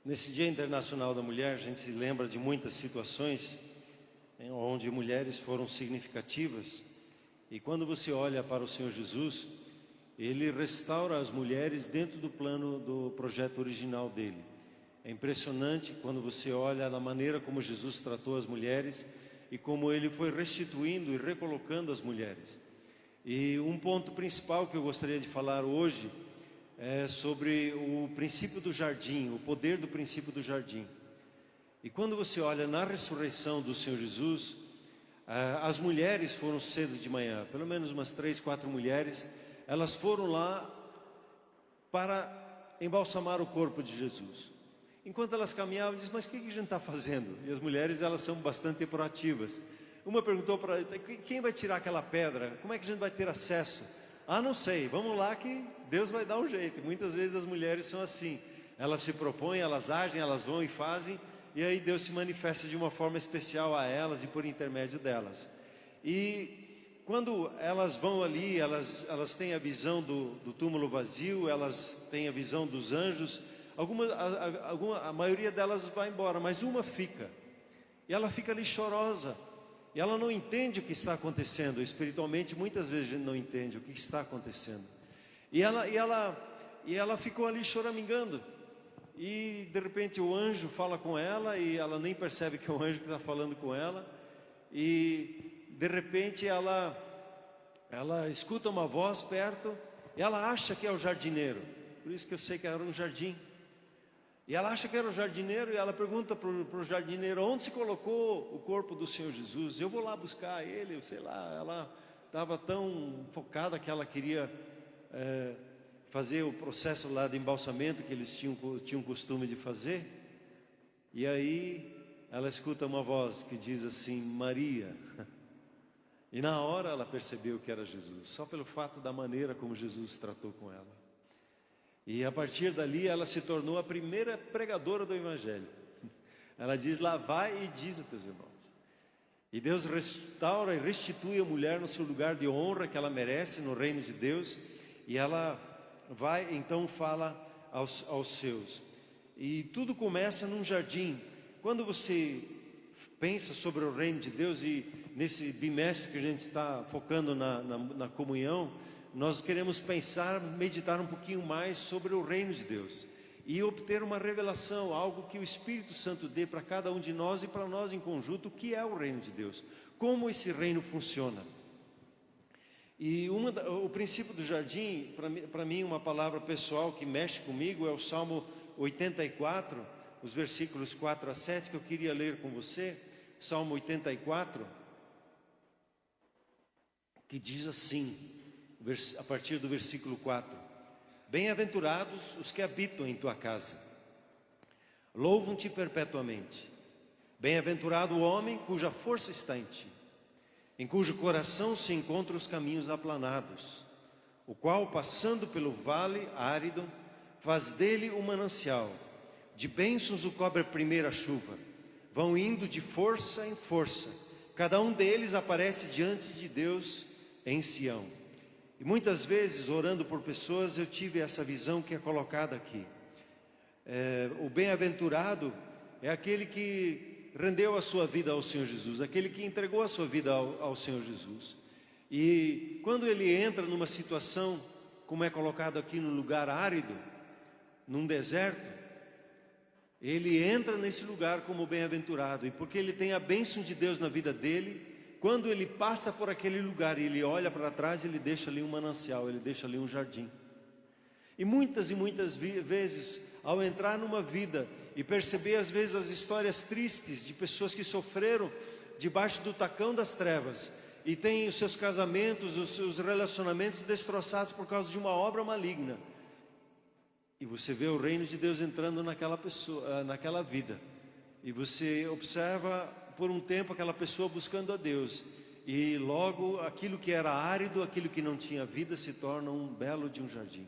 Nesse Dia Internacional da Mulher, a gente se lembra de muitas situações onde mulheres foram significativas. E quando você olha para o Senhor Jesus, Ele restaura as mulheres dentro do plano do projeto original dele. É impressionante quando você olha na maneira como Jesus tratou as mulheres e como Ele foi restituindo e recolocando as mulheres. E um ponto principal que eu gostaria de falar hoje é sobre o princípio do jardim, o poder do princípio do jardim. E quando você olha na ressurreição do Senhor Jesus, as mulheres foram cedo de manhã, pelo menos umas 3, 4 mulheres, elas foram lá para embalsamar o corpo de Jesus. Enquanto elas caminhavam, dizem, mas o que a gente está fazendo? E as mulheres, elas são bastante proativas. Uma perguntou para ela, quem vai tirar aquela pedra? Como é que a gente vai ter acesso? Ah, não sei, vamos lá que Deus vai dar um jeito. E muitas vezes as mulheres são assim, elas se propõem, elas agem, elas vão e fazem, e aí Deus se manifesta de uma forma especial a elas e por intermédio delas. E quando elas vão ali, elas têm a visão do túmulo vazio, elas têm a visão dos anjos, a maioria delas vai embora, mas uma fica, e ela fica ali chorosa. E ela não entende o que está acontecendo. Espiritualmente, muitas vezes a gente não entende o que está acontecendo. E ela ficou ali choramingando. E de repente o anjo fala com ela, e ela nem percebe que é o anjo que está falando com ela. E de repente ela escuta uma voz perto, e ela acha que é o jardineiro. Por isso que eu sei que era um jardim. E ela acha que era o jardineiro, e ela pergunta para o jardineiro, onde se colocou o corpo do Senhor Jesus? Eu vou lá buscar ele, sei lá. Ela estava tão focada que ela queria fazer o processo lá de embalsamento que eles tinham costume de fazer. E aí ela escuta uma voz que diz assim, Maria. E na hora ela percebeu que era Jesus, só pelo fato da maneira como Jesus tratou com ela. E a partir dali ela se tornou a primeira pregadora do Evangelho. Ela diz, lá vai e diz a teus irmãos. E Deus restaura e restitui a mulher no seu lugar de honra que ela merece no reino de Deus. E ela vai, então fala aos seus. E tudo começa num jardim. Quando você pensa sobre o reino de Deus, e nesse bimestre que a gente está focando na comunhão, nós queremos pensar, meditar um pouquinho mais sobre o reino de Deus e obter uma revelação, algo que o Espírito Santo dê para cada um de nós e para nós em conjunto, o que é o reino de Deus, como esse reino funciona. E o princípio do jardim, para mim uma palavra pessoal que mexe comigo, é o Salmo 84, os versículos 4 a 7, que eu queria ler com você. Salmo 84, que diz assim, a partir do versículo 4: Bem-aventurados os que habitam em tua casa, louvam-te perpetuamente. Bem-aventurado o homem cuja força está em ti, em cujo coração se encontram os caminhos aplanados, o qual, passando pelo vale árido, faz dele um manancial, de bênçãos o cobre a primeira chuva, vão indo de força em força, cada um deles aparece diante de Deus em Sião. E muitas vezes, orando por pessoas, eu tive essa visão que é colocada aqui. O bem-aventurado é aquele que rendeu a sua vida ao Senhor Jesus, aquele que entregou a sua vida ao Senhor Jesus. E quando ele entra numa situação, como é colocado aqui, num lugar árido, num deserto, ele entra nesse lugar como bem-aventurado. E porque ele tem a bênção de Deus na vida dele, quando ele passa por aquele lugar e ele olha para trás, ele deixa ali um manancial, ele deixa ali um jardim. E muitas vezes, ao entrar numa vida e perceber às vezes as histórias tristes de pessoas que sofreram debaixo do tacão das trevas, e têm os seus casamentos, os seus relacionamentos destroçados por causa de uma obra maligna, e você vê o reino de Deus entrando naquela pessoa, naquela vida, e você observa por um tempo aquela pessoa buscando a Deus, e logo aquilo que era árido, aquilo que não tinha vida, se torna um belo de um jardim.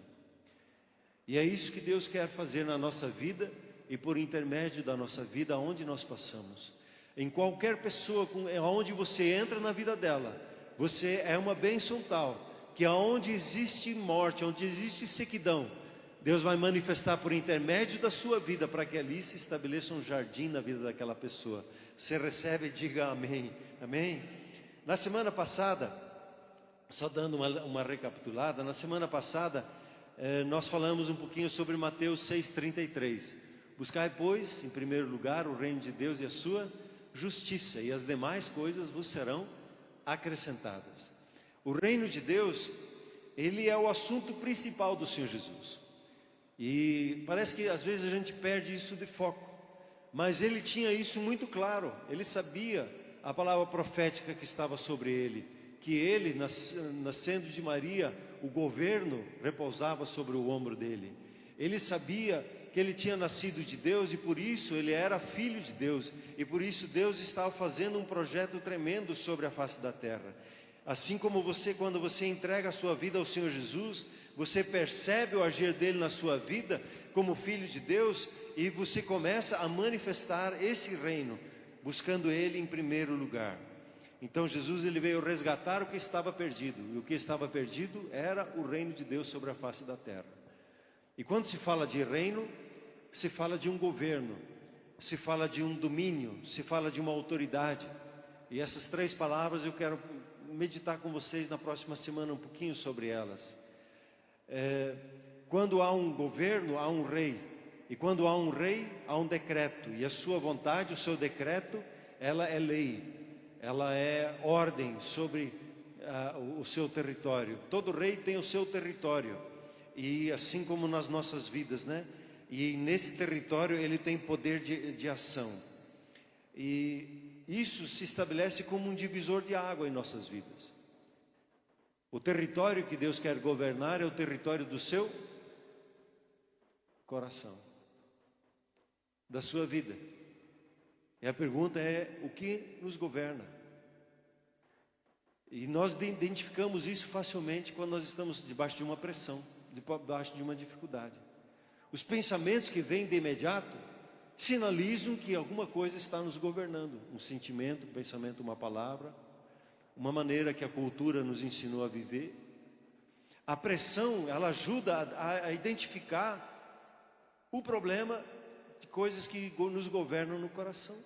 E é isso que Deus quer fazer na nossa vida e por intermédio da nossa vida, aonde nós passamos. Em qualquer pessoa, onde você entra na vida dela, você é uma bênção tal, que aonde existe morte, onde existe sequidão, Deus vai manifestar por intermédio da sua vida, para que ali se estabeleça um jardim na vida daquela pessoa. Você recebe, diga amém, amém? Na semana passada, só dando uma recapitulada, na semana passada nós falamos um pouquinho sobre Mateus 6,33. Buscai, pois, em primeiro lugar o reino de Deus e a sua justiça, e as demais coisas vos serão acrescentadas. O reino de Deus, ele é o assunto principal do Senhor Jesus. E parece que às vezes a gente perde isso de foco, mas ele tinha isso muito claro. Ele sabia a palavra profética que estava sobre ele, que ele, nascendo de Maria, o governo repousava sobre o ombro dele. Ele sabia que ele tinha nascido de Deus e por isso ele era filho de Deus, e por isso Deus estava fazendo um projeto tremendo sobre a face da terra. Assim como você, quando você entrega a sua vida ao Senhor Jesus, você percebe o agir dele na sua vida como filho de Deus, e você começa a manifestar esse reino, buscando ele em primeiro lugar. Então Jesus, ele veio resgatar o que estava perdido, e o que estava perdido era o reino de Deus sobre a face da terra. E quando se fala de reino, se fala de um governo, se fala de um domínio, se fala de uma autoridade. E essas três palavras eu quero meditar com vocês na próxima semana um pouquinho sobre elas. Quando há um governo, há um rei. E quando há um rei, há um decreto. E a sua vontade, o seu decreto, ela é lei. Ela é ordem sobre o seu território. Todo rei tem o seu território. E assim como nas nossas vidas, né? E nesse território ele tem poder de ação. E isso se estabelece como um divisor de água em nossas vidas. O território que Deus quer governar é o território do seu coração, da sua vida. E a pergunta é: o que nos governa? E nós identificamos isso facilmente quando nós estamos debaixo de uma pressão, debaixo de uma dificuldade. Os pensamentos que vêm de imediato sinalizam que alguma coisa está nos governando. Um sentimento, um pensamento, uma palavra, uma maneira que a cultura nos ensinou a viver. A pressão, ela ajuda a identificar o problema de coisas que nos governam no coração.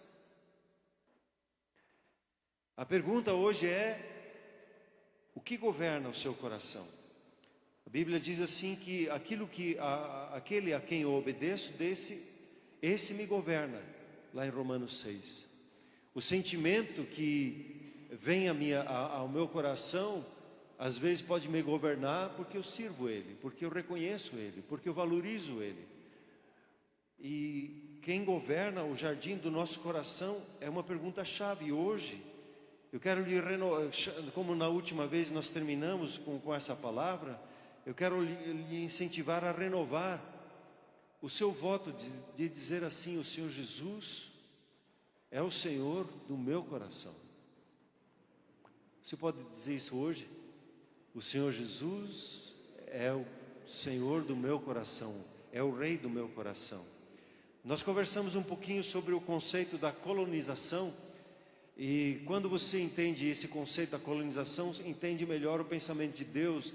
A pergunta hoje é: o que governa o seu coração? A Bíblia diz assim que aquele a quem eu obedeço, esse me governa, lá em Romanos 6. O sentimento que vem ao meu coração, às vezes pode me governar porque eu sirvo Ele, porque eu reconheço Ele, porque eu valorizo Ele. E quem governa o jardim do nosso coração é uma pergunta-chave. E hoje eu quero lhe renovar, como na última vez nós terminamos com essa palavra, eu quero lhe incentivar a renovar o seu voto de dizer assim: o Senhor Jesus é o Senhor do meu coração. Você pode dizer isso hoje? O Senhor Jesus é o Senhor do meu coração, é o Rei do meu coração. Nós conversamos um pouquinho sobre o conceito da colonização. E quando você entende esse conceito da colonização, entende melhor o pensamento de Deus,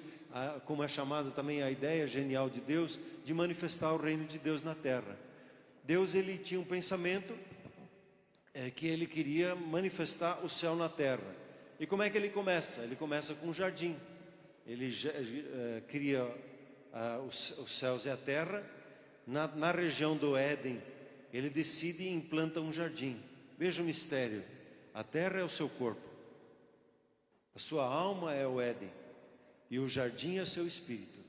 como é chamada também a ideia genial de Deus, de manifestar o reino de Deus na terra. Deus, ele tinha um pensamento que ele queria manifestar o céu na terra. E como é que ele começa? Ele começa com um jardim. Ele cria os céus e a terra. Na região do Éden, ele decide e implanta um jardim. Veja o mistério. A terra é o seu corpo, a sua alma é o Éden, e o jardim é o seu espírito.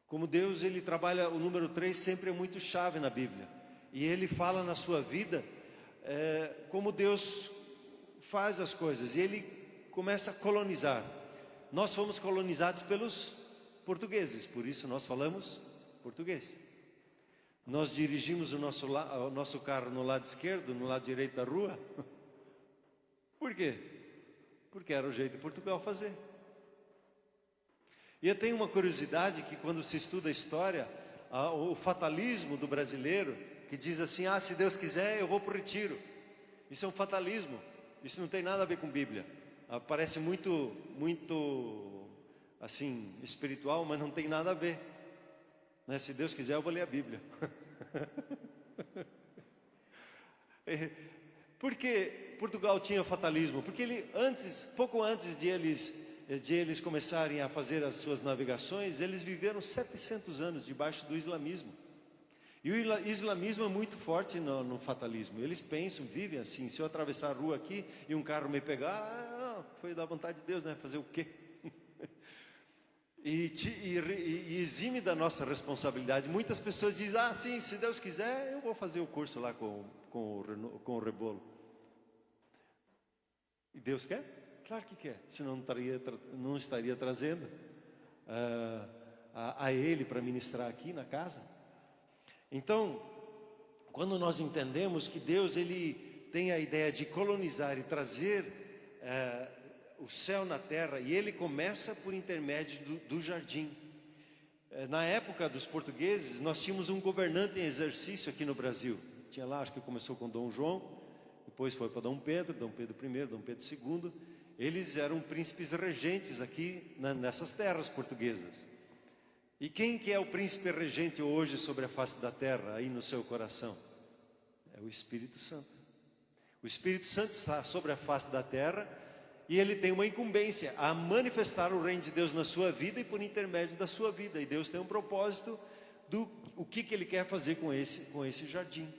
Como Deus, ele trabalha, o número 3 sempre é muito chave na Bíblia. E ele fala na sua vida como Deus faz as coisas. E ele começa a colonizar. Nós fomos colonizados pelos portugueses, por isso nós falamos português. Nós dirigimos o nosso carro no lado esquerdo, no lado direito da rua. Por quê? Porque era o jeito de Portugal fazer. E eu tenho uma curiosidade que quando se estuda a história, o fatalismo do brasileiro, que diz assim: se Deus quiser eu vou para o retiro. Isso é um fatalismo. Isso não tem nada a ver com Bíblia. Parece muito assim, espiritual, mas não tem nada a ver, né? Se Deus quiser, eu vou ler a Bíblia. Por que Portugal tinha fatalismo? Porque pouco antes de eles começarem a fazer as suas navegações, eles viveram 700 anos debaixo do islamismo. E o islamismo é muito forte no fatalismo. Eles pensam, vivem assim: se eu atravessar a rua aqui e um carro me pegar, foi da vontade de Deus, né? Fazer o quê? E exime da nossa responsabilidade. Muitas pessoas dizem: sim, se Deus quiser, eu vou fazer o curso lá com o Rebolo. E Deus quer? Claro que quer, senão não estaria trazendo a Ele para ministrar aqui na casa. Então, quando nós entendemos que Deus ele tem a ideia de colonizar e trazer o céu na terra, e Ele começa por intermédio do jardim. Na época dos portugueses, nós tínhamos um governante em exercício aqui no Brasil. Tinha lá, acho que começou com Dom João, depois foi para Dom Pedro I, Dom Pedro II. Eles eram príncipes regentes aqui nessas terras portuguesas. E quem que é o príncipe regente hoje sobre a face da terra, aí no seu coração? É o Espírito Santo. O Espírito Santo está sobre a face da terra e ele tem uma incumbência a manifestar o reino de Deus na sua vida e por intermédio da sua vida. E Deus tem um propósito o que ele quer fazer com esse jardim.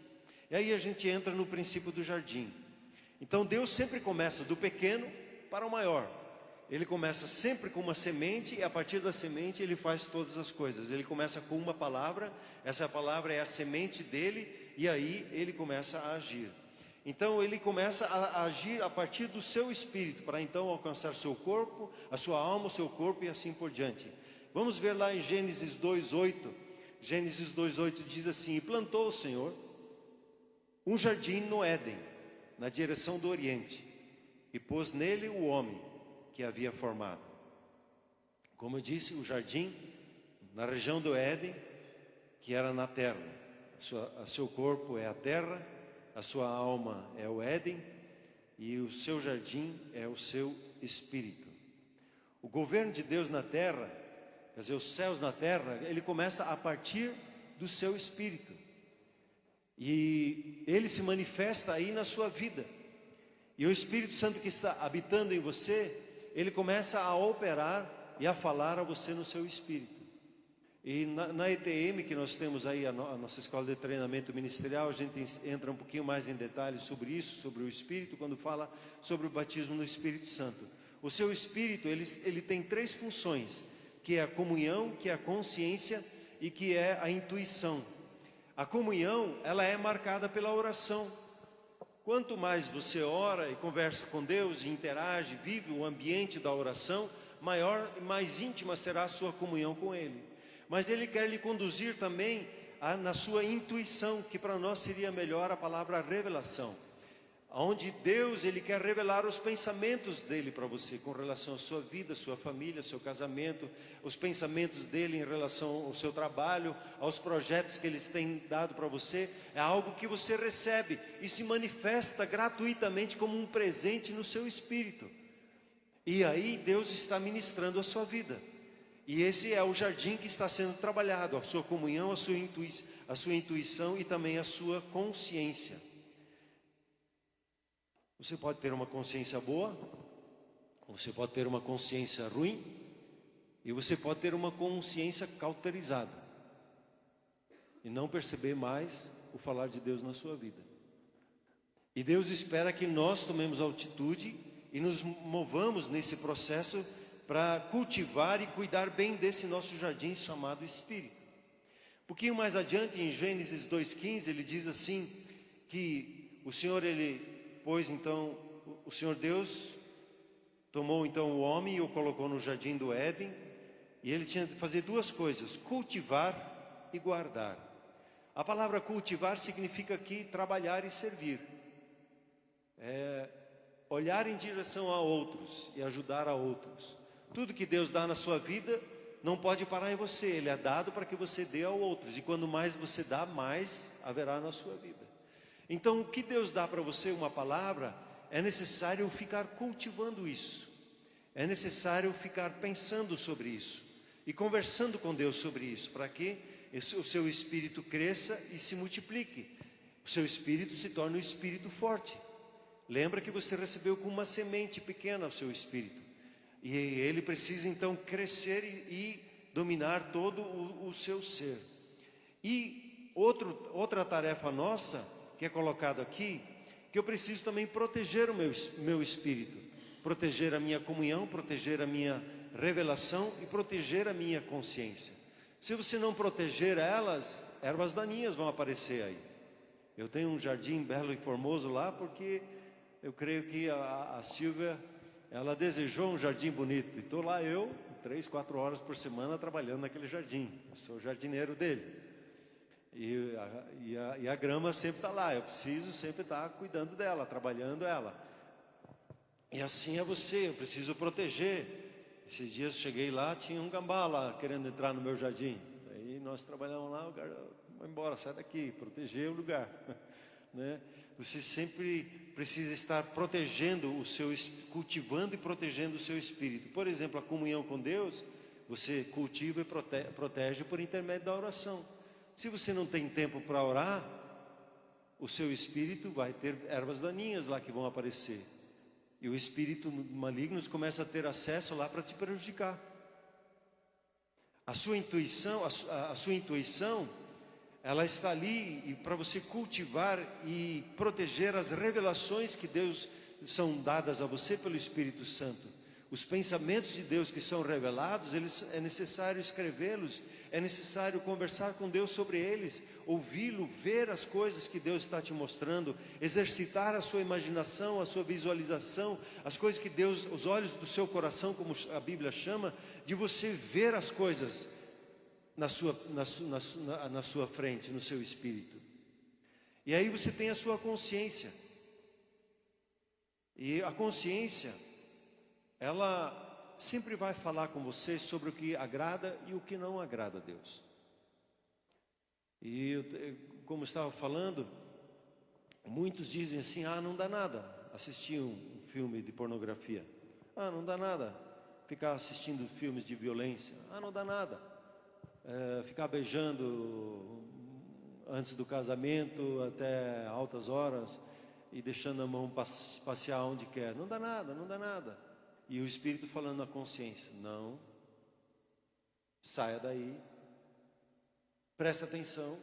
E aí a gente entra no princípio do jardim. Então Deus sempre começa do pequeno para o maior. Ele começa sempre com uma semente e a partir da semente ele faz todas as coisas. Ele começa com uma palavra, essa palavra é a semente dele e aí ele começa a agir. Então ele começa a agir a partir do seu espírito, para então alcançar seu corpo, a sua alma, o seu corpo e assim por diante. Vamos ver lá em Gênesis 2:8. Gênesis 2:8 diz assim: e plantou o Senhor um jardim no Éden, na direção do Oriente, e pôs nele o homem que havia formado. Como eu disse, o jardim na região do Éden, que era na terra. Seu corpo é a terra, a sua alma é o Éden e o seu jardim é o seu espírito. O governo de Deus na terra, quer dizer, os céus na terra, ele começa a partir do seu espírito. E ele se manifesta aí na sua vida. E o Espírito Santo que está habitando em você, ele começa a operar e a falar a você no seu espírito. E na ETM, que nós temos aí, a nossa escola de treinamento ministerial, a gente entra um pouquinho mais em detalhes sobre isso, sobre o Espírito, quando fala sobre o batismo no Espírito Santo. O seu Espírito, ele tem 3 funções, que é a comunhão, que é a consciência e que é a intuição. A comunhão, ela é marcada pela oração. Quanto mais você ora e conversa com Deus, e interage, vive o ambiente da oração, maior e mais íntima será a sua comunhão com Ele. Mas Ele quer lhe conduzir também na sua intuição, que para nós seria melhor a palavra revelação. Onde Deus, Ele quer revelar os pensamentos dEle para você, com relação à sua vida, sua família, seu casamento, os pensamentos dEle em relação ao seu trabalho, aos projetos que Ele tem dado para você. É algo que você recebe e se manifesta gratuitamente como um presente no seu espírito. E aí Deus está ministrando a sua vida. E esse é o jardim que está sendo trabalhado, a sua comunhão, a sua intuição e também a sua consciência. Você pode ter uma consciência boa, você pode ter uma consciência ruim, e você pode ter uma consciência cauterizada, e não perceber mais o falar de Deus na sua vida. E Deus espera que nós tomemos altitude e nos movamos nesse processo para cultivar e cuidar bem desse nosso jardim chamado Espírito. Um pouquinho mais adiante, em Gênesis 2:15, ele diz assim, que o Senhor, o Senhor Deus tomou então o homem e o colocou no jardim do Éden, e ele tinha de fazer 2 coisas: cultivar e guardar. A palavra cultivar significa aqui trabalhar e servir. Olhar em direção a outros e ajudar a outros. Tudo que Deus dá na sua vida não pode parar em você, Ele é dado para que você dê a outros. E quando mais você dá, mais haverá na sua vida. Então, o que Deus dá para você, uma palavra, é necessário ficar cultivando isso. É necessário ficar pensando sobre isso e conversando com Deus sobre isso, para que o seu espírito cresça e se multiplique. O seu espírito se torne um espírito forte. Lembra que você recebeu com uma semente pequena o seu espírito. E ele precisa então crescer e dominar todo o seu ser. E outra tarefa nossa, que é colocado aqui, que eu preciso também proteger o meu espírito. Proteger a minha comunhão, proteger a minha revelação e proteger a minha consciência. Se você não proteger elas, ervas daninhas vão aparecer aí. Eu tenho um jardim belo e formoso lá, porque eu creio que a Silvia, ela desejou um jardim bonito. E estou lá 3, 4 horas por semana trabalhando naquele jardim. Eu sou o jardineiro dele. E a grama sempre está lá. Eu preciso sempre estar cuidando dela, trabalhando ela. E assim é você, eu preciso proteger. Esses dias cheguei lá, tinha um gambá lá querendo entrar no meu jardim. Aí nós trabalhamos lá, o cara, vai embora, sai daqui, proteger o lugar. Né? Você sempre precisa estar protegendo cultivando e protegendo o seu espírito. Por exemplo, a comunhão com Deus, você cultiva e protege por intermédio da oração. Se você não tem tempo para orar, o seu espírito vai ter ervas daninhas lá que vão aparecer. E o espírito maligno começa a ter acesso lá para te prejudicar. A sua intuição, ela está ali e para você cultivar e proteger as revelações que Deus são dadas a você pelo Espírito Santo. Os pensamentos de Deus que são revelados, é necessário escrevê-los, é necessário conversar com Deus sobre eles, ouvi-lo, ver as coisas que Deus está te mostrando, exercitar a sua imaginação, a sua visualização, as coisas que Deus, os olhos do seu coração, como a Bíblia chama, de você ver as coisas na sua frente, no seu espírito. E aí você tem a sua consciência. E a consciência, ela sempre vai falar com você sobre o que agrada e o que não agrada a Deus. E como eu estava falando, muitos dizem assim: não dá nada assistir um filme de pornografia. Não dá nada ficar assistindo filmes de violência. Não dá nada ficar beijando antes do casamento até altas horas e deixando a mão passear onde quer. Não dá nada, não dá nada. E o Espírito falando na consciência: não, saia daí, presta atenção.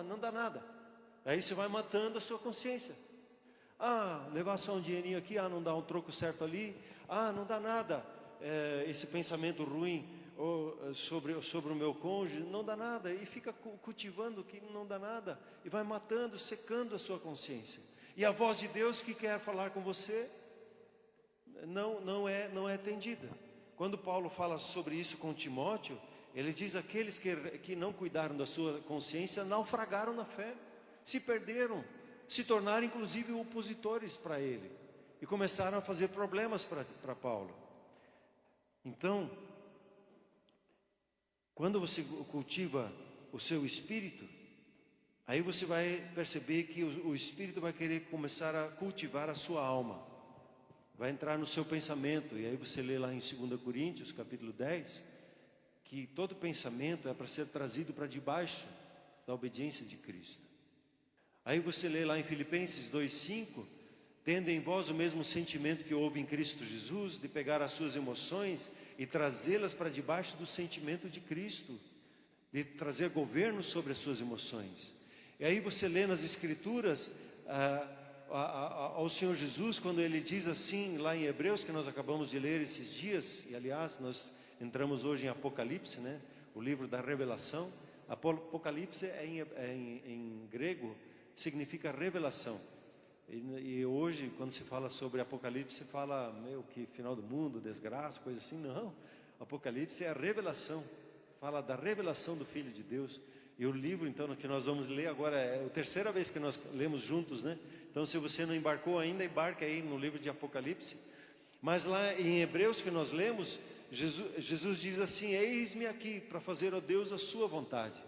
Não dá nada. Aí você vai matando a sua consciência. Levar só um dinheirinho aqui, não dá um troco certo ali, não dá nada. Esse pensamento ruim sobre o meu cônjuge, não dá nada. E fica cultivando que não dá nada, e vai matando, secando a sua consciência. E a voz de Deus que quer falar com você não é atendida. Quando Paulo fala sobre isso com Timóteo, ele diz: aqueles que não cuidaram da sua consciência naufragaram na fé, se perderam, se tornaram inclusive opositores para ele, e começaram a fazer problemas para Paulo. Então, quando você cultiva o seu espírito, aí você vai perceber que o espírito vai querer começar a cultivar a sua alma. Vai entrar no seu pensamento. E aí você lê lá em 2 Coríntios, capítulo 10, que todo pensamento é para ser trazido para debaixo da obediência de Cristo. Aí você lê lá em Filipenses 2:5, tendo em vós o mesmo sentimento que houve em Cristo Jesus, de pegar as suas emoções e trazê-las para debaixo do sentimento de Cristo, de trazer governo sobre as suas emoções. E aí você lê nas Escrituras ao Senhor Jesus, quando Ele diz assim, lá em Hebreus, que nós acabamos de ler esses dias, e aliás, nós entramos hoje em Apocalipse, né? O livro da revelação. Apocalipse em grego significa revelação. E hoje, quando se fala sobre Apocalipse, se fala que final do mundo, desgraça, coisa assim. Não, Apocalipse é a revelação, fala da revelação do Filho de Deus. E o livro, então, que nós vamos ler agora, é a terceira vez que nós lemos juntos, né? Então, se você não embarcou ainda, embarque aí no livro de Apocalipse. Mas lá em Hebreus que nós lemos, Jesus diz assim: eis-me aqui para fazer, ó Deus, a sua vontade.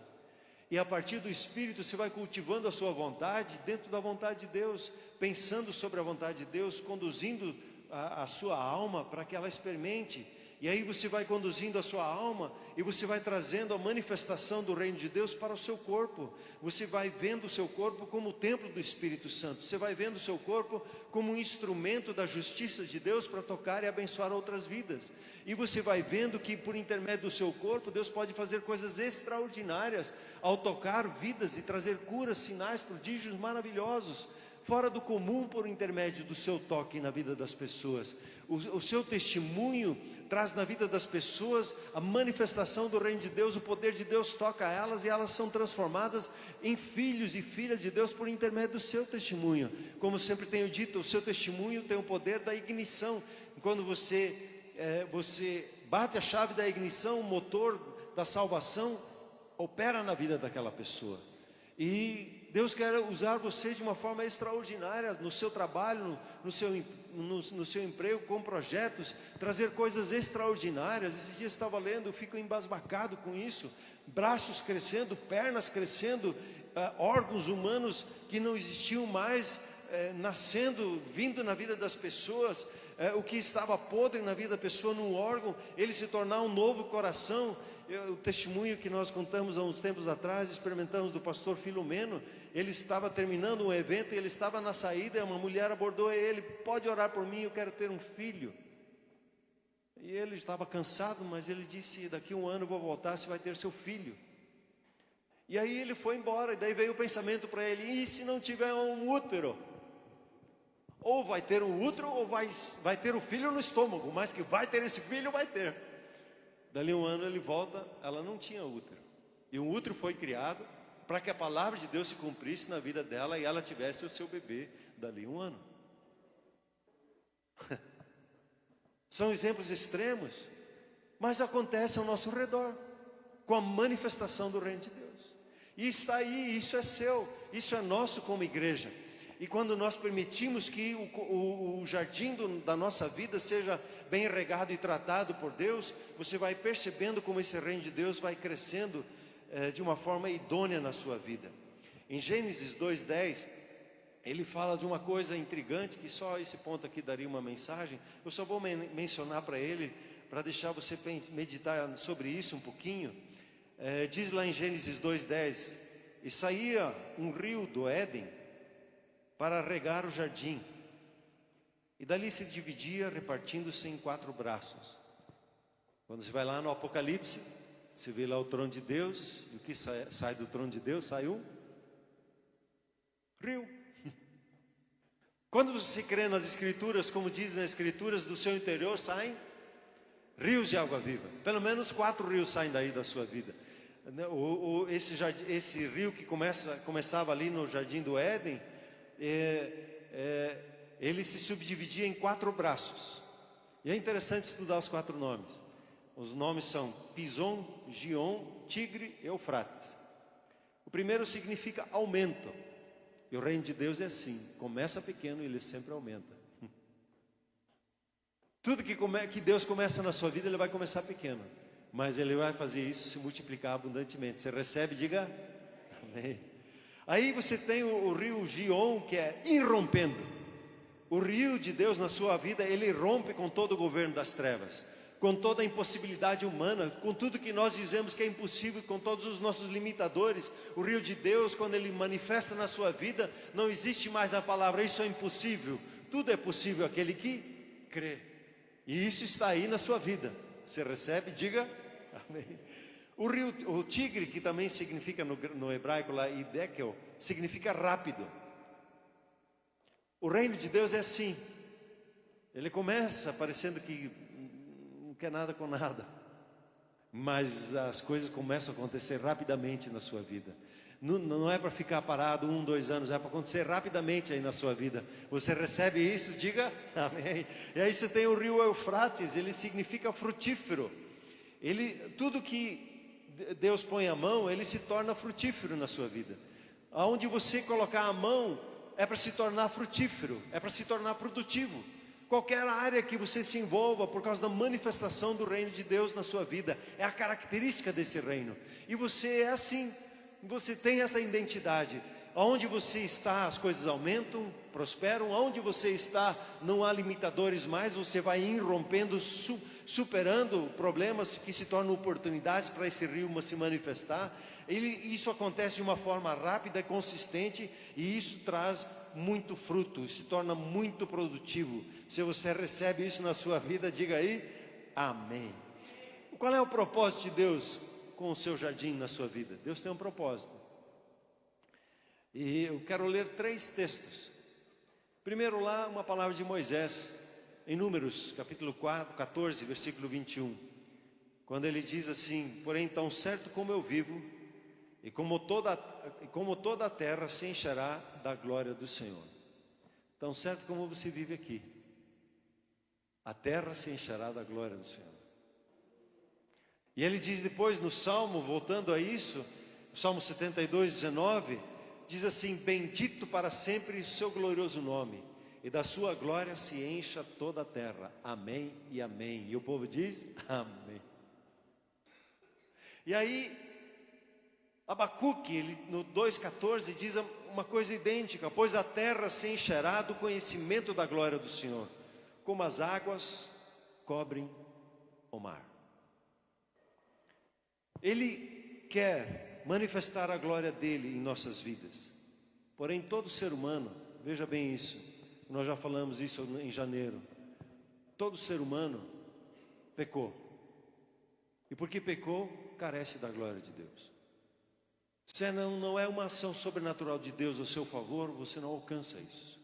E a partir do Espírito você vai cultivando a sua vontade dentro da vontade de Deus, pensando sobre a vontade de Deus, conduzindo a sua alma para que ela experimente. E aí você vai conduzindo a sua alma e você vai trazendo a manifestação do reino de Deus para o seu corpo. Você vai vendo o seu corpo como o templo do Espírito Santo. Você vai vendo o seu corpo como um instrumento da justiça de Deus para tocar e abençoar outras vidas. E você vai vendo que por intermédio do seu corpo, Deus pode fazer coisas extraordinárias ao tocar vidas e trazer curas, sinais, prodígios maravilhosos, fora do comum por intermédio do seu toque na vida das pessoas. O seu testemunho traz na vida das pessoas a manifestação do reino de Deus, o poder de Deus toca elas e elas são transformadas em filhos e filhas de Deus por intermédio do seu testemunho. Como sempre tenho dito, o seu testemunho tem o poder da ignição. Quando você bate a chave da ignição, o motor da salvação opera na vida daquela pessoa. E Deus quer usar você de uma forma extraordinária no seu trabalho, no seu emprego, com projetos, trazer coisas extraordinárias. Esse dia eu estava lendo, eu fico embasbacado com isso. Braços crescendo, pernas crescendo, órgãos humanos que não existiam mais, nascendo, vindo na vida das pessoas. O que estava podre na vida da pessoa, num órgão, ele se tornar um novo coração. O testemunho que nós contamos há uns tempos atrás, experimentamos do pastor Filomeno. Ele estava terminando um evento e ele estava na saída e uma mulher abordou ele: pode orar por mim, eu quero ter um filho. E ele estava cansado, mas ele disse: daqui a um ano eu vou voltar, você vai ter seu filho. E aí ele foi embora, e daí veio o pensamento para ele: e se não tiver um útero? Ou vai ter um útero, ou vai ter o filho no estômago, mas que vai ter esse filho, vai ter. Dali um ano ele volta, ela não tinha útero. E um útero foi criado para que a palavra de Deus se cumprisse na vida dela e ela tivesse o seu bebê dali um ano. São exemplos extremos, mas acontece ao nosso redor, com a manifestação do reino de Deus. E está aí, isso é seu, isso é nosso como igreja. E quando nós permitimos que o jardim da nossa vida seja bem regado e tratado por Deus, você vai percebendo como esse reino de Deus vai crescendo de uma forma idônea na sua vida. Em Gênesis 2:10, ele fala de uma coisa intrigante, que só esse ponto aqui daria uma mensagem. Eu só vou mencionar para ele, para deixar você meditar sobre isso um pouquinho. Diz lá em Gênesis 2:10, e saía um rio do Éden para regar o jardim, e dali se dividia, repartindo-se em 4 braços. Quando você vai lá no Apocalipse, você vê lá o trono de Deus, e o que sai do trono de Deus? Sai um rio. Quando você crê nas Escrituras, como dizem as Escrituras, do seu interior saem rios de água viva. Pelo menos 4 rios saem daí da sua vida. Esse rio que começava ali no jardim do Éden, ele se subdividia em 4 braços. E é interessante estudar os 4 nomes. Os nomes são Pison, Gion, Tigre e Eufrates. O primeiro significa aumento. E o reino de Deus é assim, começa pequeno e ele sempre aumenta. Tudo que Deus começa na sua vida, ele vai começar pequeno, mas ele vai fazer isso se multiplicar abundantemente. Você recebe, diga amém. Aí você tem o rio Gion, que é irrompendo. O rio de Deus na sua vida, ele rompe com todo o governo das trevas, com toda a impossibilidade humana, com tudo que nós dizemos que é impossível, com todos os nossos limitadores. O rio de Deus, quando ele manifesta na sua vida, não existe mais a palavra isso é impossível. Tudo é possível aquele que crê. E isso está aí na sua vida. Você recebe, diga amém. O tigre, que também significa no hebraico lá, Idekel, significa rápido. O reino de Deus é assim. Ele começa parecendo que não quer nada com nada, mas as coisas começam a acontecer rapidamente na sua vida. Não é para ficar parado 1, 2 anos, é para acontecer rapidamente aí na sua vida. Você recebe isso, diga amém. E aí você tem o rio Eufrates, ele significa frutífero. Tudo que Deus põe a mão, ele se torna frutífero na sua vida. Aonde você colocar a mão, é para se tornar frutífero, é para se tornar produtivo. Qualquer área que você se envolva, por causa da manifestação do reino de Deus na sua vida, é a característica desse reino. E você é assim. você tem essa identidade. Onde você está, as coisas aumentam, prosperam. Onde você está, não há limitadores mais. Você vai irrompendo, superando problemas que se tornam oportunidades para esse rio se manifestar. Isso acontece de uma forma rápida e consistente, e isso traz muito fruto, se torna muito produtivo. Se você recebe isso na sua vida, diga aí, amém. Qual é o propósito de Deus com o seu jardim na sua vida? Deus tem um propósito. E eu quero ler 3 textos. Primeiro lá, uma palavra de Moisés, em Números, capítulo 14, versículo 21. Quando ele diz assim: porém, tão certo como eu vivo, e como toda a terra se encherá da glória do Senhor. Tão certo como você vive aqui, a terra se encherá da glória do Senhor. E ele diz depois no Salmo, voltando a isso, Salmo 72, 19, diz assim: bendito para sempre o seu glorioso nome, e da sua glória se encha toda a terra. Amém e amém. E o povo diz, amém. E aí, Abacuque, ele, no 2,14, diz uma coisa idêntica: pois a terra se encherá do conhecimento da glória do Senhor, como as águas cobrem o mar. Ele quer manifestar a glória dele em nossas vidas. Porém, todo ser humano, veja bem isso, nós já falamos isso em janeiro, todo ser humano pecou. E porque pecou, carece da glória de Deus. Se não é uma ação sobrenatural de Deus ao seu favor, você não alcança isso.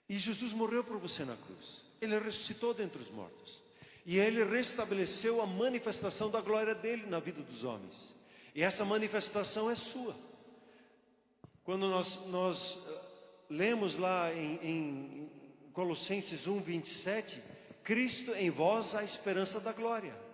E Jesus morreu por você na cruz. Ele ressuscitou dentre os mortos. E Ele restabeleceu a manifestação da glória dEle na vida dos homens. E essa manifestação é sua. Quando nós lemos lá em Colossenses 1, 27, Cristo em vós a esperança da glória.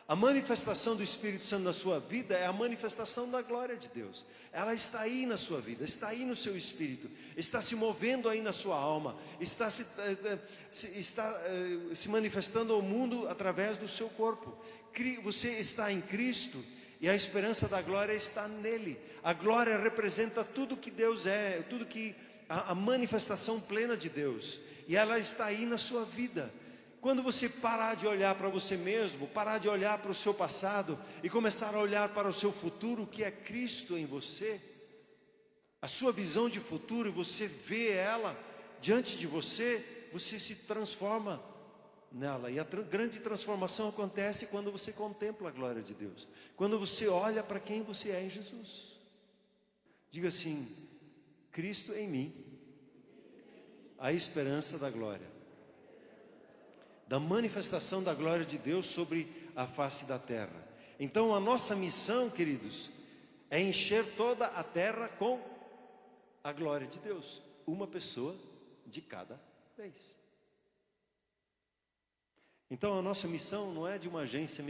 A manifestação do Espírito Santo na sua vida é a manifestação da glória de Deus. Ela está aí na sua vida, está aí no seu espírito, está se movendo aí na sua alma, está se manifestando ao mundo através do seu corpo. Você está em Cristo e a esperança da glória está nele. A glória representa tudo que Deus é, tudo que a manifestação plena de Deus, e ela está aí na sua vida. Quando você parar de olhar para você mesmo, parar de olhar para o seu passado e começar a olhar para o seu futuro, que é Cristo em você, a sua visão de futuro, e você vê ela diante de você, você se transforma nela. E a grande transformação acontece quando você contempla a glória de Deus, quando você olha para quem você é em Jesus. Diga assim: Cristo em mim, a esperança da glória, da manifestação da glória de Deus sobre a face da terra. Então a nossa missão, queridos, é encher toda a terra com a glória de Deus, uma pessoa de cada vez. Então a nossa missão não é de uma agência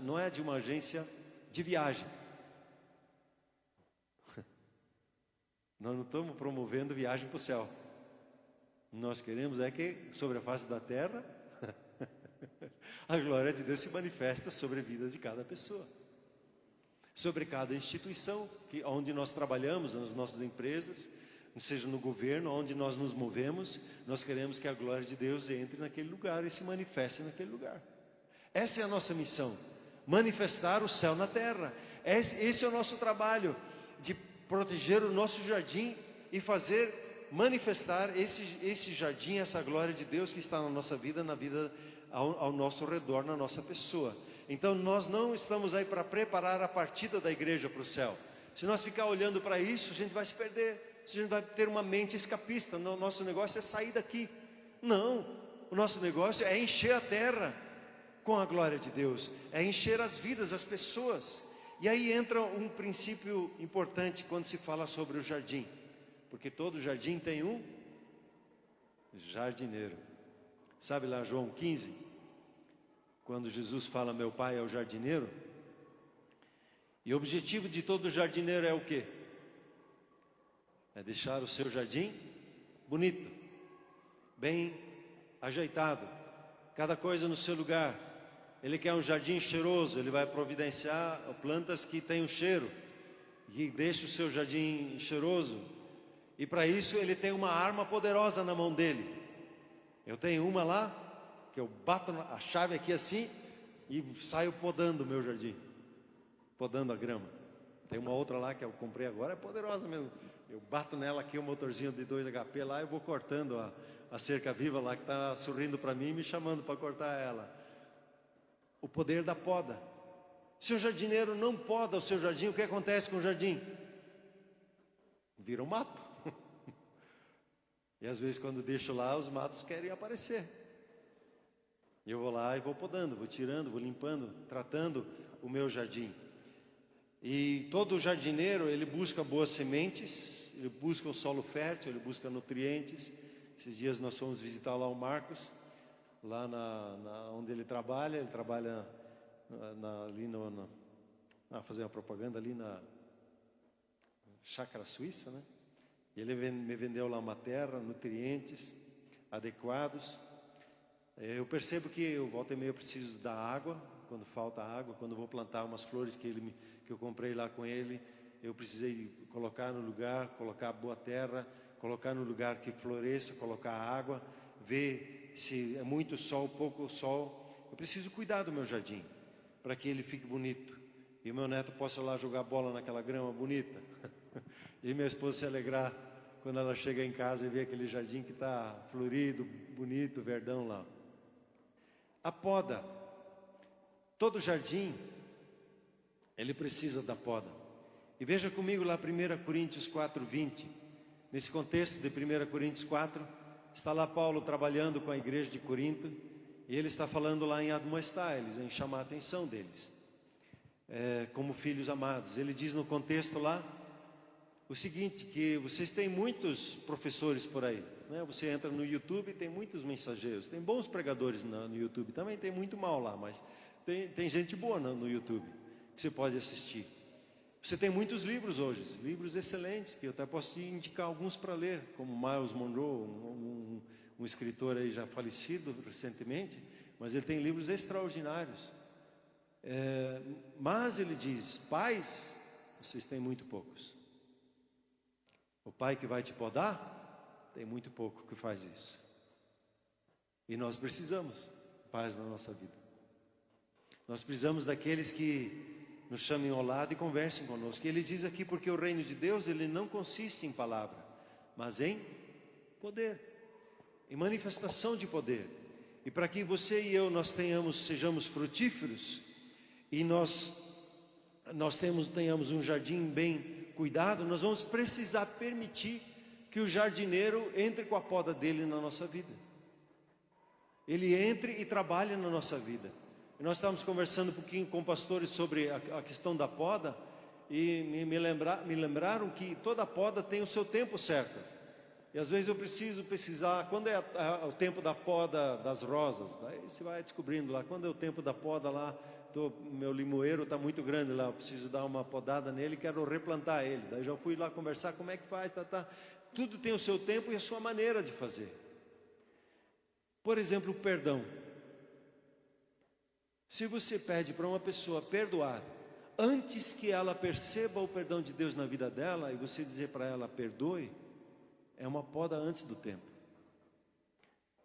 não é de uma agência de viagem. Nós não estamos promovendo viagem para o céu. Nós queremos é que sobre a face da terra a glória de Deus se manifesta sobre a vida de cada pessoa, sobre cada instituição onde nós trabalhamos, nas nossas empresas, seja no governo, onde nós nos movemos. Nós queremos que a glória de Deus entre naquele lugar e se manifeste naquele lugar. Essa é a nossa missão, manifestar o céu na terra. Esse é o nosso trabalho, de proteger o nosso jardim e fazer manifestar esse jardim, essa glória de Deus que está na nossa vida, na vida ao nosso redor, na nossa pessoa. Então nós não estamos aí para preparar a partida da igreja para o céu. Se nós ficar olhando para isso, a gente vai se perder, a gente vai ter uma mente escapista. O nosso negócio é sair daqui. Não, o nosso negócio é encher a terra com a glória de Deus, é encher as vidas, as pessoas. E aí entra um princípio importante quando se fala sobre o jardim, porque todo jardim tem um jardineiro. Sabe lá João 15, quando Jesus fala: meu pai é o jardineiro? E o objetivo de todo jardineiro é o quê? É deixar o seu jardim bonito, bem ajeitado, cada coisa no seu lugar. Ele quer um jardim cheiroso, ele vai providenciar plantas que têm um cheiro, e deixa o seu jardim cheiroso. E para isso ele tem uma arma poderosa na mão dele. Eu tenho uma lá, que eu bato a chave aqui assim e saio podando o meu jardim, podando a grama. Tem uma outra lá que eu comprei agora, é poderosa mesmo. Eu bato nela aqui, o motorzinho de 2 HP lá, e vou cortando a cerca viva lá, que está sorrindo para mim e me chamando para cortar ela. O poder da poda. Se o jardineiro não poda o seu jardim, o que acontece com o jardim? Vira um mato. E às vezes quando deixo lá, os matos querem aparecer. Eu vou lá e vou podando, vou tirando, vou limpando, tratando o meu jardim. E todo jardineiro, ele busca boas sementes, ele busca um solo fértil, ele busca nutrientes. Esses dias nós fomos visitar lá o Marcos, lá onde ele trabalha ali fazer uma propaganda ali na Chácara Suíça, né? E ele me vendeu lá uma terra, nutrientes adequados. Eu percebo que eu volta e meia preciso da água, quando falta água, quando vou plantar umas flores que eu comprei lá com ele, eu precisei colocar no lugar, colocar boa terra, colocar no lugar que floresça, colocar água, ver se é muito sol, pouco sol. Eu preciso cuidar do meu jardim, para que ele fique bonito. E o meu neto possa lá jogar bola naquela grama bonita. E minha esposa se alegrar quando ela chega em casa e vê aquele jardim que está florido, bonito, verdão lá. A poda. Todo jardim, ele precisa da poda. E veja comigo lá 1 Coríntios 4:20. Nesse contexto de 1 Coríntios 4, está lá Paulo trabalhando com a igreja de Corinto. E ele está falando lá em admoestar eles, em chamar a atenção deles. Como filhos amados. Ele diz no contexto lá o seguinte, que vocês têm muitos professores por aí, né? Você entra no YouTube, tem muitos mensageiros, tem bons pregadores no YouTube, também tem muito mal lá, mas tem gente boa no YouTube, que você pode assistir. Você tem muitos livros hoje, livros excelentes, que eu até posso te indicar alguns para ler, como Miles Monroe, um escritor aí já falecido recentemente, mas ele tem livros extraordinários. Mas ele diz, pais, vocês têm muito poucos. O pai que vai te podar, tem muito pouco que faz isso. E nós precisamos paz na nossa vida. Nós precisamos daqueles que nos chamem ao lado e conversem conosco. E ele diz aqui, porque o reino de Deus, ele não consiste em palavra, mas em poder, em manifestação de poder. E para que você e eu sejamos frutíferos, e nós tenhamos um jardim bem cuidado, nós vamos precisar permitir que o jardineiro entre com a poda dele na nossa vida. Ele entre e trabalhe na nossa vida. E nós estávamos conversando um pouquinho com pastores sobre a questão da poda, e me lembraram que toda poda tem o seu tempo certo. E às vezes eu preciso pesquisar quando é o tempo da poda das rosas. Daí você vai descobrindo lá, quando é o tempo da poda lá, meu limoeiro está muito grande lá, eu preciso dar uma podada nele, quero replantar ele. Daí já fui lá conversar, como é que faz, Tudo tem o seu tempo e a sua maneira de fazer. Por exemplo, o perdão. Se você pede para uma pessoa perdoar, antes que ela perceba o perdão de Deus na vida dela, e você dizer para ela, perdoe, é uma poda antes do tempo.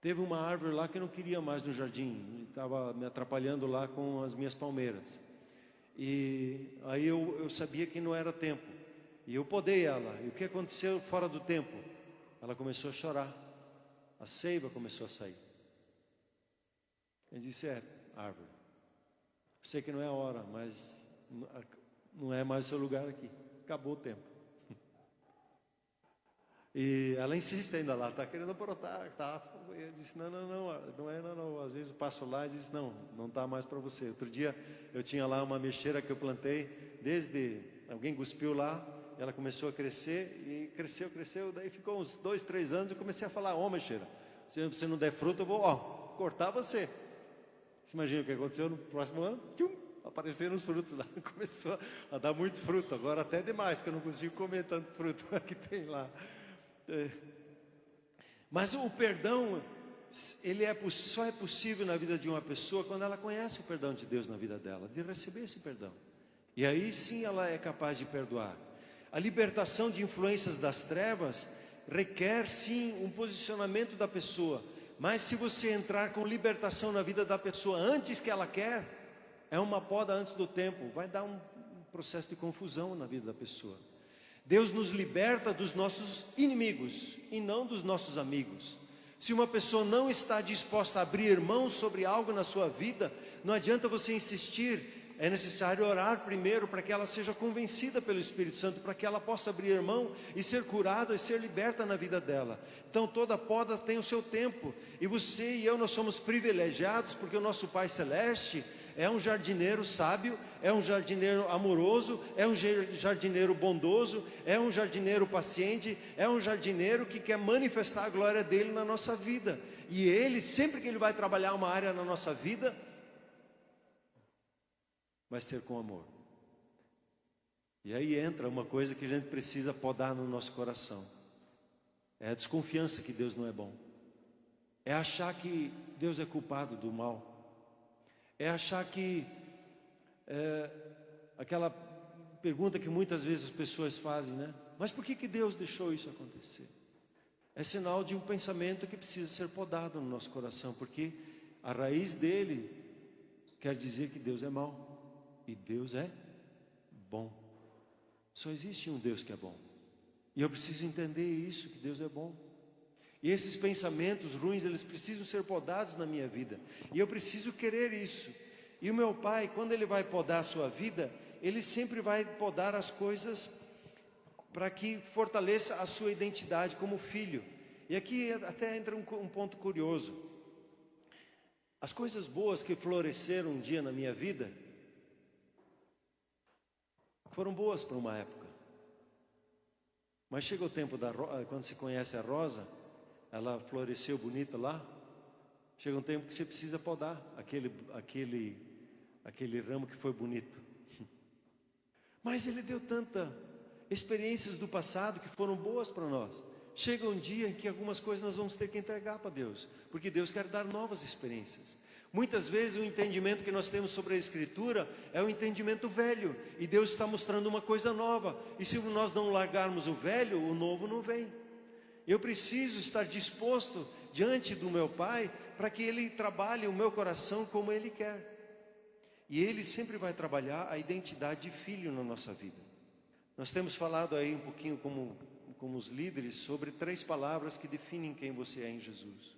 Teve uma árvore lá que eu não queria mais no jardim, estava me atrapalhando lá com as minhas palmeiras. E aí eu sabia que não era tempo. E eu podei ela. E o que aconteceu fora do tempo? Ela começou a chorar. A seiva começou a sair. Eu disse, árvore, sei que não é a hora, mas não é mais o seu lugar aqui. Acabou o tempo. E ela insiste ainda lá, está querendo brotar, tá? Eu disse, não. Às vezes eu passo lá e disse, não está mais para você. Outro dia eu tinha lá uma mexeira que eu plantei, alguém cuspiu lá, ela começou a crescer, e cresceu, daí ficou uns 2, 3 anos, eu comecei a falar, mexeira, se você não der fruto, eu vou, cortar você. Você imagina o que aconteceu no próximo ano? Apareceram os frutos lá, começou a dar muito fruto, agora até demais, que eu não consigo comer tanto fruto que tem lá. Mas o perdão, só é possível na vida de uma pessoa quando ela conhece o perdão de Deus na vida dela, de receber esse perdão. E aí sim ela é capaz de perdoar. A libertação de influências das trevas requer sim um posicionamento da pessoa, mas se você entrar com libertação na vida da pessoa antes que ela quer, é uma poda antes do tempo, vai dar um processo de confusão na vida da pessoa. Deus nos liberta dos nossos inimigos e não dos nossos amigos. Se uma pessoa não está disposta a abrir mão sobre algo na sua vida, não adianta você insistir. É necessário orar primeiro para que ela seja convencida pelo Espírito Santo, para que ela possa abrir mão e ser curada e ser liberta na vida dela. Então toda poda tem o seu tempo, e você e eu, nós somos privilegiados, porque o nosso Pai Celeste é um jardineiro sábio, é um jardineiro amoroso, é um jardineiro bondoso, é um jardineiro paciente, é um jardineiro que quer manifestar a glória dele na nossa vida. E ele, sempre que ele vai trabalhar uma área na nossa vida, vai ser com amor. E aí entra uma coisa que a gente precisa podar no nosso coração. É a desconfiança que Deus não é bom. É achar que Deus é culpado do mal. É achar que aquela pergunta que muitas vezes as pessoas fazem, né? Mas por que Deus deixou isso acontecer? É sinal de um pensamento que precisa ser podado no nosso coração, porque a raiz dele quer dizer que Deus é mau e Deus é bom. Só existe um Deus que é bom, e eu preciso entender isso, que Deus é bom. E esses pensamentos ruins, eles precisam ser podados na minha vida, e eu preciso querer isso. E o meu pai, quando ele vai podar a sua vida, ele sempre vai podar as coisas para que fortaleça a sua identidade como filho. E aqui até entra um ponto curioso. As coisas boas que floresceram um dia na minha vida foram boas para uma época, mas chega o tempo quando se conhece a rosa, ela floresceu bonita lá, chega um tempo que você precisa podar aquele ramo que foi bonito. Mas ele deu tantas experiências do passado que foram boas para nós. Chega um dia em que algumas coisas nós vamos ter que entregar para Deus, porque Deus quer dar novas experiências. Muitas vezes o entendimento que nós temos sobre a Escritura é um entendimento velho, e Deus está mostrando uma coisa nova, e se nós não largarmos o velho, o novo não vem. Eu preciso estar disposto diante do meu Pai, para que Ele trabalhe o meu coração como Ele quer. E Ele sempre vai trabalhar a identidade de filho na nossa vida. Nós temos falado aí um pouquinho como os líderes sobre 3 palavras que definem quem você é em Jesus.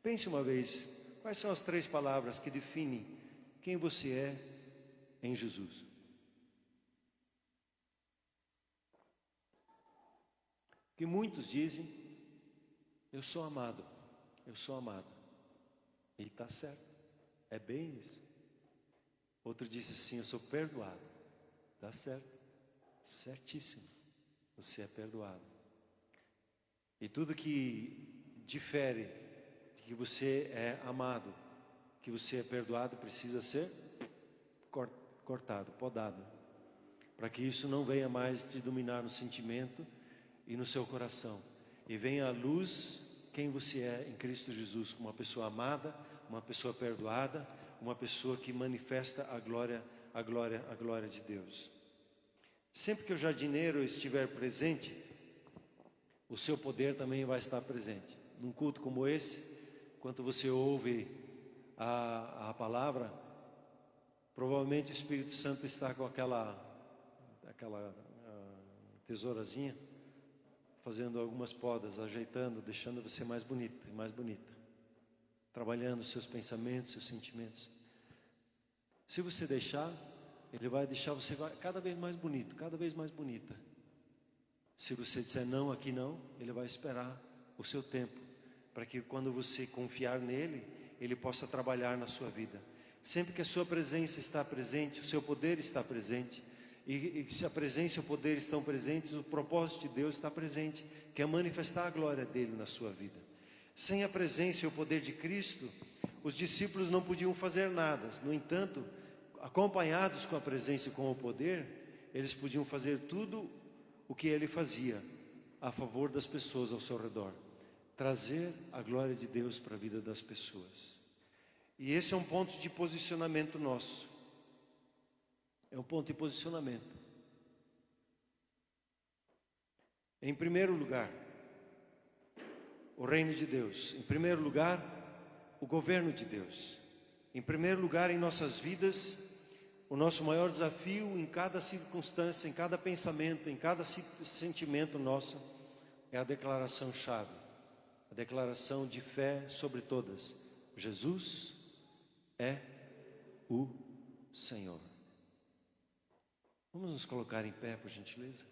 Pense uma vez, quais são as 3 palavras que definem quem você é em Jesus? Que muitos dizem, eu sou amado, eu sou amado. E está certo, é bem isso. Outro disse assim, eu sou perdoado. Está certo, certíssimo, você é perdoado. E tudo que difere de que você é amado, que você é perdoado, precisa ser cortado, podado, para que isso não venha mais te dominar no sentimento e no seu coração, e venha à luz quem você é em Cristo Jesus, como uma pessoa amada, uma pessoa perdoada, uma pessoa que manifesta a glória de Deus. Sempre que o jardineiro estiver presente, o seu poder também vai estar presente. Num culto como esse, quando você ouve a palavra, provavelmente o Espírito Santo está com aquela tesourazinha, fazendo algumas podas, ajeitando, deixando você mais bonito e mais bonita, trabalhando os seus pensamentos, seus sentimentos. Se você deixar, Ele vai deixar você cada vez mais bonito, cada vez mais bonita. Se você disser não, aqui não, Ele vai esperar o seu tempo, para que quando você confiar nele, Ele possa trabalhar na sua vida. Sempre que a sua presença está presente, o seu poder está presente, e se a presença e o poder estão presentes, o propósito de Deus está presente, que é manifestar a glória dele na sua vida. Sem a presença e o poder de Cristo, os discípulos não podiam fazer nada. No entanto, acompanhados com a presença e com o poder, eles podiam fazer tudo o que ele fazia a favor das pessoas ao seu redor, trazer a glória de Deus para a vida das pessoas. E esse é um ponto de posicionamento nosso. É um ponto de posicionamento. Em primeiro lugar, o reino de Deus. Em primeiro lugar, o governo de Deus. Em primeiro lugar, em nossas vidas, o nosso maior desafio em cada circunstância, em cada pensamento, em cada sentimento nosso, é a declaração-chave, a declaração de fé sobre todas: Jesus é o Senhor. Vamos nos colocar em pé, por gentileza?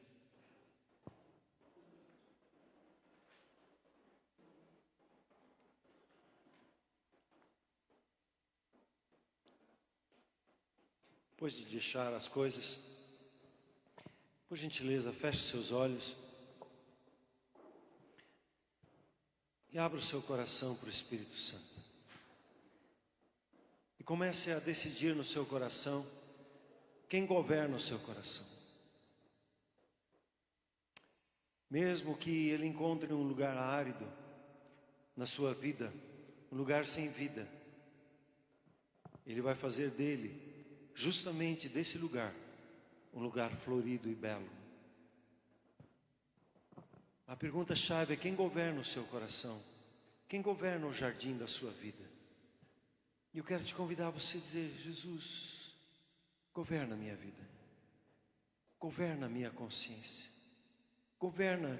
Depois de deixar as coisas, por gentileza, feche seus olhos e abra o seu coração para o Espírito Santo. E comece a decidir no seu coração quem governa o seu coração. Mesmo que ele encontre um lugar árido na sua vida, um lugar sem vida, ele vai fazer dele, justamente desse lugar, um lugar florido e belo. A pergunta-chave é: quem governa o seu coração? Quem governa o jardim da sua vida? E eu quero te convidar a você dizer: Jesus, governa a minha vida, governa a minha consciência, governa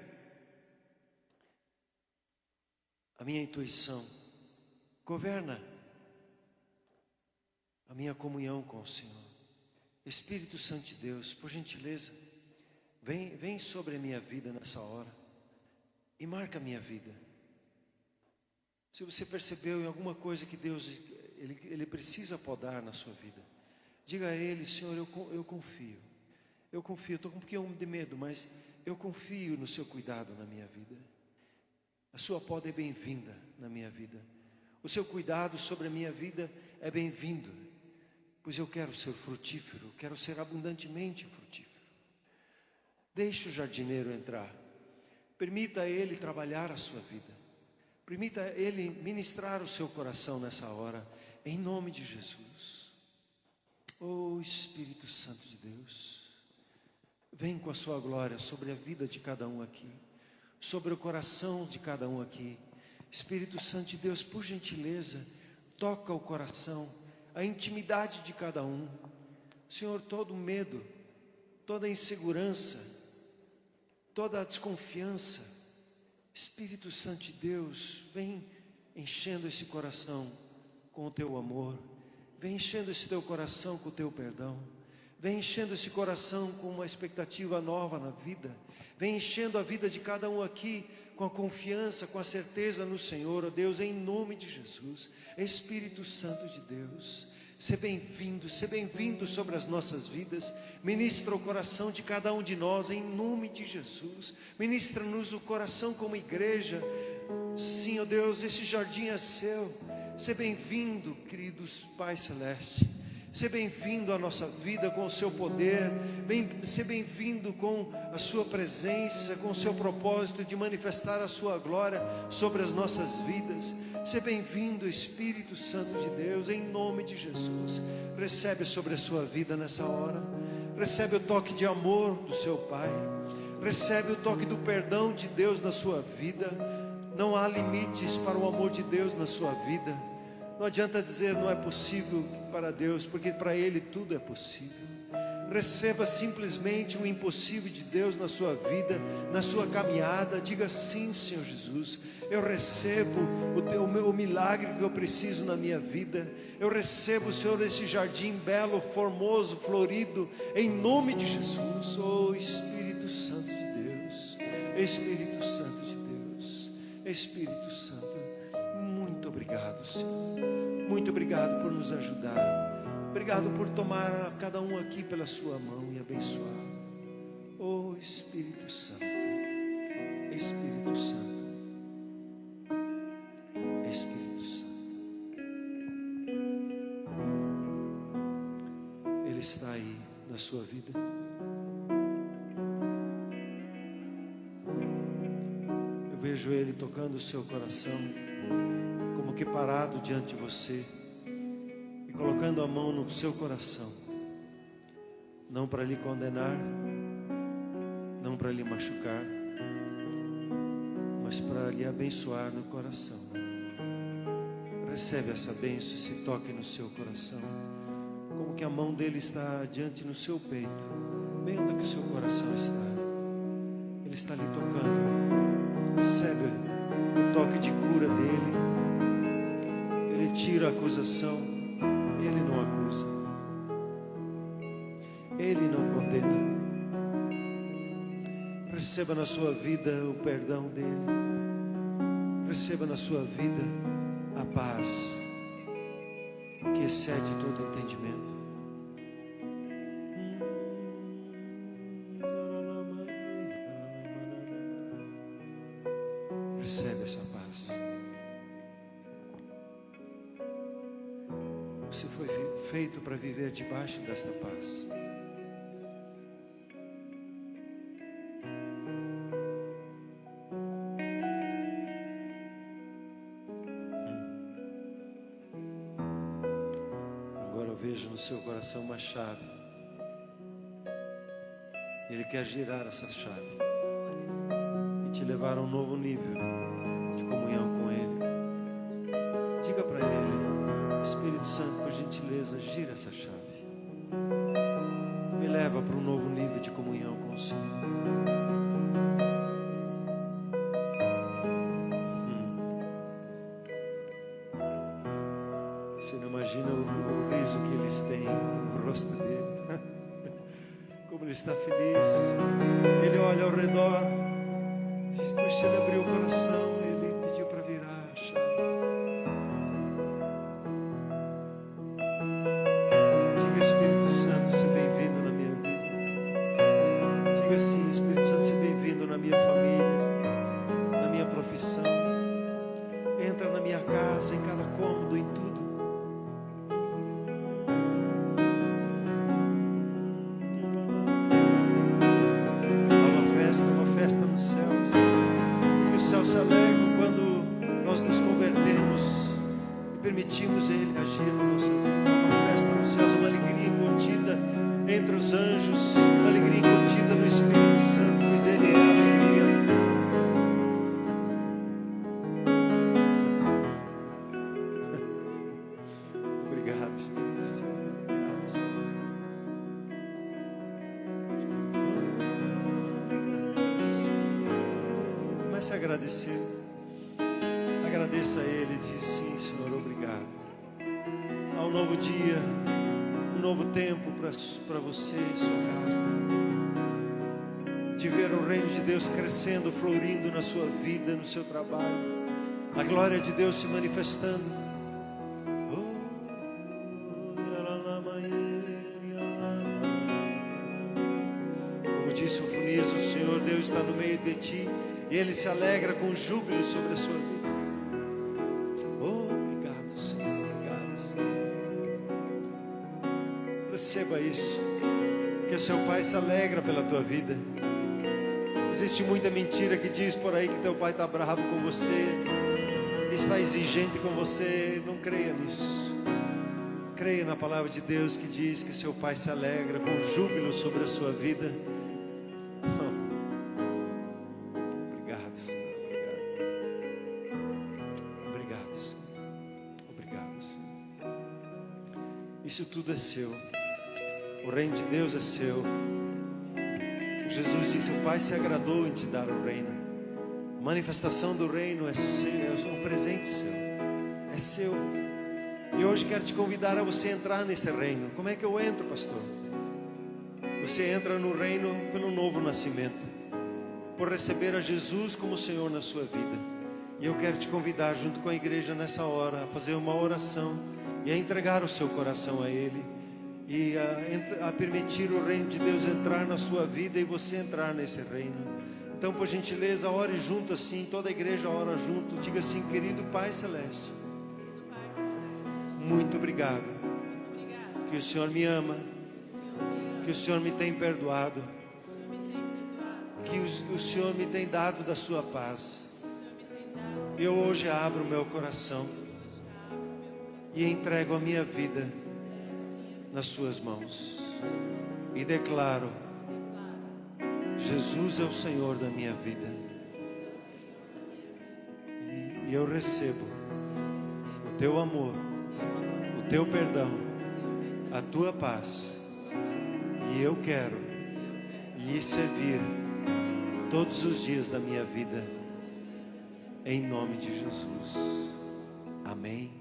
a minha intuição, governa a minha comunhão com o Senhor. Espírito Santo de Deus, por gentileza, vem sobre a minha vida nessa hora e marca a minha vida. Se você percebeu em alguma coisa que Deus ele precisa podar na sua vida, diga a Ele: Senhor, eu confio, estou com um pouquinho de medo, mas eu confio no seu cuidado na minha vida. A sua poda é bem-vinda na minha vida, o seu cuidado sobre a minha vida é bem-vindo, pois eu quero ser frutífero, quero ser abundantemente frutífero. Deixe o jardineiro entrar, permita a ele trabalhar a sua vida, permita a ele ministrar o seu coração nessa hora, em nome de Jesus. Oh Espírito Santo de Deus, vem com a sua glória sobre a vida de cada um aqui, sobre o coração de cada um aqui. Espírito Santo de Deus, por gentileza, toca o coração, a intimidade de cada um. Senhor, todo medo, toda insegurança, toda desconfiança, Espírito Santo de Deus, vem enchendo esse coração com o teu amor, vem enchendo esse teu coração com o teu perdão, vem enchendo esse coração com uma expectativa nova na vida, vem enchendo a vida de cada um aqui com a confiança, com a certeza no Senhor, ó Deus, em nome de Jesus. Espírito Santo de Deus, seja bem-vindo sobre as nossas vidas, ministra o coração de cada um de nós, em nome de Jesus, ministra-nos o coração como igreja. Sim, ó Deus, esse jardim é seu, seja bem-vindo, queridos Pai Celeste, seja bem-vindo à nossa vida com o seu poder, seja bem-vindo com a sua presença, com o seu propósito de manifestar a sua glória sobre as nossas vidas. Seja bem-vindo, Espírito Santo de Deus, em nome de Jesus. Recebe sobre a sua vida nessa hora, recebe o toque de amor do seu Pai, recebe o toque do perdão de Deus na sua vida. Não há limites para o amor de Deus na sua vida. Não adianta dizer não é possível para Deus, porque para Ele tudo é possível. Receba simplesmente o impossível de Deus na sua vida, na sua caminhada. Diga: sim, Senhor Jesus, eu recebo o milagre que eu preciso na minha vida. Eu recebo, Senhor, esse jardim belo, formoso, florido, em nome de Jesus. Oh Espírito Santo de Deus, Espírito Santo de Deus, Espírito Santo, muito obrigado, Senhor. Muito obrigado por nos ajudar. Obrigado por tomar cada um aqui pela sua mão e abençoar. Oh Espírito Santo, Espírito Santo, Espírito Santo, Ele está aí na sua vida. Eu vejo Ele tocando o seu coração, como que parado diante de você, colocando a mão no seu coração, não para lhe condenar, não para lhe machucar, mas para lhe abençoar no coração. Recebe essa bênção, esse toque no seu coração, como que a mão dele está diante no seu peito, bem onde que o seu coração está. Ele está lhe tocando. Recebe o toque de cura dele. Ele tira a acusação. Ele não acusa. Ele não condena. Receba na sua vida o perdão dele. Receba na sua vida a paz que excede todo entendimento. Recebe essa paz. Você foi feito para viver debaixo desta paz. No seu coração uma chave. Ele quer girar essa chave e te levar a um novo nível de comunhão com Ele. Diga para Ele: Espírito Santo, por gentileza, gira essa chave. Me leva para um novo nível de comunhão com o Senhor. Você não imagina o riso que eles têm no rosto dele. Como ele está feliz. Ele olha ao redor. Diz: poxa, ele abriu o coração. Ele pediu para virar a chave. Diga: Espírito Santo, seja bem-vindo na minha vida. Diga assim: Espírito Santo, seja bem-vindo na minha família, na minha profissão. Entra na minha casa, em cada cômodo, em tudo. Nos céus, porque os céus se alegram quando nós nos convertemos e permitimos Ele agir na nossa vida. Uma festa nos céus, uma alegria contida entre os anjos, uma alegria contida no Espírito Santo, pois Ele é a alegria. Obrigado, Espírito Santo. Obrigado, Espírito Santo. Comece a agradecer. Agradeça a Ele. Diz: sim, Senhor, obrigado. Há um novo dia, um novo tempo para você e sua casa, de ver o reino de Deus crescendo, florindo na sua vida, no seu trabalho, a glória de Deus se manifestando. Como disse o Funias, o Senhor Deus está no meio de ti e Ele se alegra com júbilo sobre a sua vida. Obrigado, Senhor. Obrigado, Senhor. Receba isso, que o seu Pai se alegra pela tua vida. Existe muita mentira que diz por aí que teu pai está bravo com você, que está exigente com você. Não creia nisso. Creia na palavra de Deus que diz que seu Pai se alegra com júbilo sobre a sua vida. Obrigado, Senhor. Obrigado, Senhor. Obrigado, Senhor. Isso tudo é seu. O reino de Deus é seu. Jesus disse: o Pai se agradou em te dar o reino. A manifestação do reino é seu, é um presente seu. É seu. E hoje quero te convidar a você entrar nesse reino. Como é que eu entro, pastor? Você entra no reino pelo novo nascimento, por receber a Jesus como Senhor na sua vida. E eu quero te convidar, junto com a igreja nessa hora, a fazer uma oração e a entregar o seu coração a Ele, e a permitir o reino de Deus entrar na sua vida e você entrar nesse reino. Então, por gentileza, ore junto assim, toda a igreja ora junto. Diga assim: querido Pai Celeste, muito obrigado, que o Senhor me ama, que o Senhor me tem perdoado, que o Senhor me tem dado da sua paz. Eu hoje abro o meu coração e entrego a minha vida nas suas mãos e declaro: Jesus é o Senhor da minha vida. E eu recebo o teu amor, o teu perdão, a tua paz. E eu quero lhe servir todos os dias da minha vida. Em nome de Jesus. Amém.